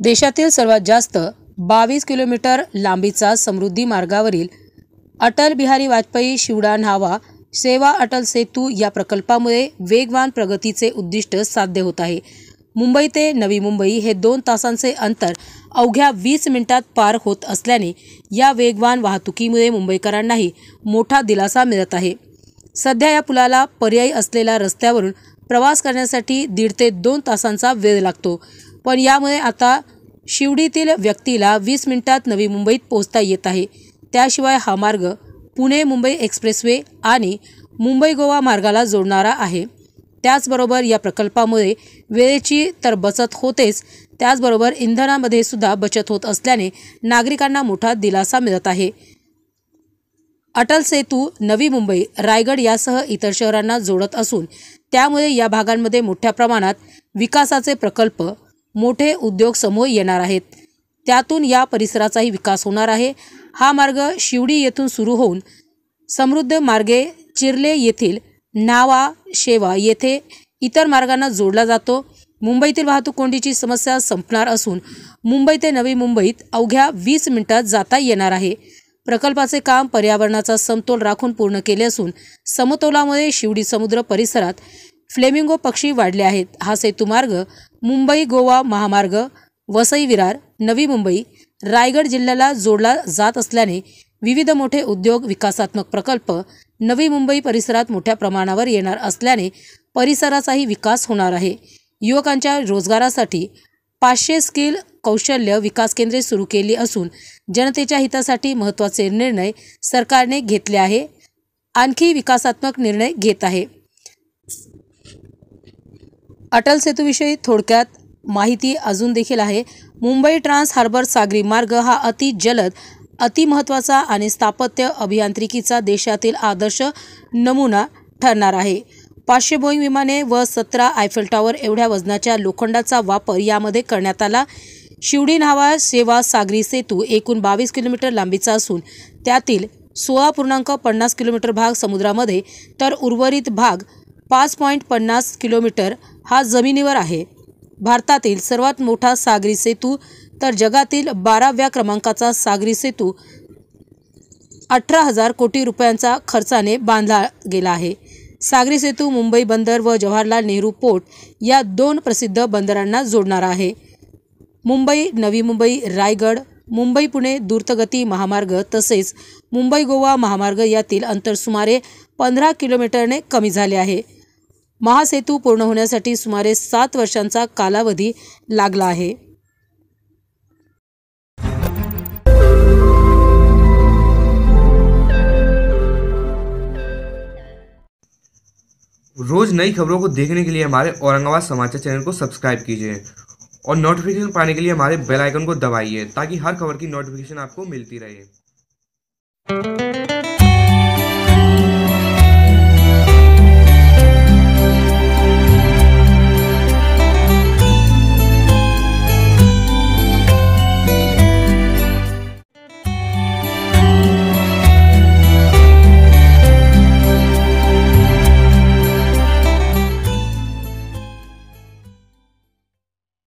देशातील सर्वात जास्त 22 किलोमीटर लांबीचा समृद्धी मार्गावरील अटल बिहारी वाजपेयी शिवडा न्हावा सेवा अटल सेतू या प्रकल्पामुळे वेगवान प्रगतीचे उद्दिष्ट साध्य होत आहे। मुंबई ते नवी मुंबई हे 2 तासांचे अंतर अवघ्या 20 मिनिटात पार होत असल्याने या वेगवान वाहतुकीमुळे मुंबईकरांनाही मोठा दिलासा मिळत आहे। सध्या या पुलाला पर्यायी असलेल्या रस्त्यावरून प्रवास करण्यासाठी 1.5 ते 2 तासांचा वेळ लागतो, पण यामुळे आता शिवडीतील व्यक्तीला 20 मिनिटात नवी मुंबईत पोहोचता येत आहे। त्याशिवाय हा मार्ग पुणे मुंबई एक्सप्रेसवे आणि मुंबई गोवा मार्गाला जोडणारा आहे। त्याचबरोबर या प्रकल्पामुळे वेळेची तर बचत होतेच, त्याचबरोबर इंधनामध्ये सुद्धा बचत होत असल्याने नागरिकांना मोठा दिलासा मिळत आहे। अटल सेतू नवी मुंबई, रायगड यासह इतर शहरांना जोडत असून त्यामुळे या भागांमध्ये मोठ्या प्रमाणात विकासाचे प्रकल्प, मोठे उद्योग समोर येणार आहेत। त्यातून या परिसराचाही विकास होणार आहे। हा मार्ग शिवडी येथून सुरू होऊन समृद्ध मार्गे चिर्ले येथील न्हावा शेवा येथे इतर मार्गांना जोडला जातो। मुंबईतील वाहतूक कोंडीची समस्या संपणार असून मुंबई ते नवी मुंबईत अवघ्या 20 मिनिटात जाता येणार आहे। प्रकल्पाचे काम पर्यावरणाचा समतोल राखून पूर्ण केले असून समतोलामुळे शिवडी समुद्र परिसरात फ्लेमिंगो पक्षी वाढले आहेत। हा सेतुमार्ग मुंबई गोवा महामार्ग, वसई विरार, नवी मुंबई, रायगड जिल्ह्याला जोडला जात असल्याने विविध मोठे उद्योग, विकासात्मक प्रकल्प नवी मुंबई परिसरात मोठ्या प्रमाणावर येणार असल्याने परिसराचाही विकास होणार आहे। युवकांच्या रोजगारासाठी 500 स्किल कौशल्य विकास केंद्रे सुरू केली असून जनतेच्या हितासाठी महत्त्वाचे निर्णय सरकारने घेतले आहे, आणखी विकासात्मक निर्णय घेत आहे। अटल सेतूविषयी थोडक्यात माहिती अजून देखील आहे। मुंबई ट्रान्स हार्बर सागरी मार्ग हा अति जलद, अति महत्त्वाचा आणि स्थापत्य अभियांत्रिकीचा देशातील आदर्श नमुना ठरणार आहे। 500 बोईंग विमाने व 17 आयफेल टॉवर एवढ्या वजनाच्या लोखंडाचा वापर यामध्ये करण्यात आला। शिवडी न्हावा सेवा सागरी सेतू एकूण 22 किलोमीटर लांबीचा असून त्यातील 16.50 किलोमीटर भाग समुद्रामध्ये तर उर्वरित भाग 5.50 किलोमीटर हा जमिनीवर आहे। भारतातील सर्वात मोठा सागरी सेतू तर जगातील 12व्या क्रमांकाचा सागरी सेतू 18,000 कोटी रुपयांचा खर्चाने बांधला गेला आहे। सागरी सेतू मुंबई बंदर व जवाहरलाल नेहरू पोर्ट या 2 प्रसिद्ध बंदरांना जोडणार आहे। मुंबई नवी मुंबई, रायगड, मुंबई पुणे द्रुतगती महामार्ग तसेच मुंबई गोवा महामार्ग यातील अंतर सुमारे 15 किलोमीटरने कमी झाले आहे। महासेतू पूर्ण होण्यासाठी सुमारे 7 वर्षांचा कालावधी लागला आहे। रोज नई खबरों को देखने के लिए हमारे औरंगाबाद समाचार चैनल को सब्सक्राइब कीजिए और नोटिफिकेशन पाने के लिए हमारे बेल आइकन को दबाइए ताकि हर खबर की नोटिफिकेशन आपको मिलती रहे।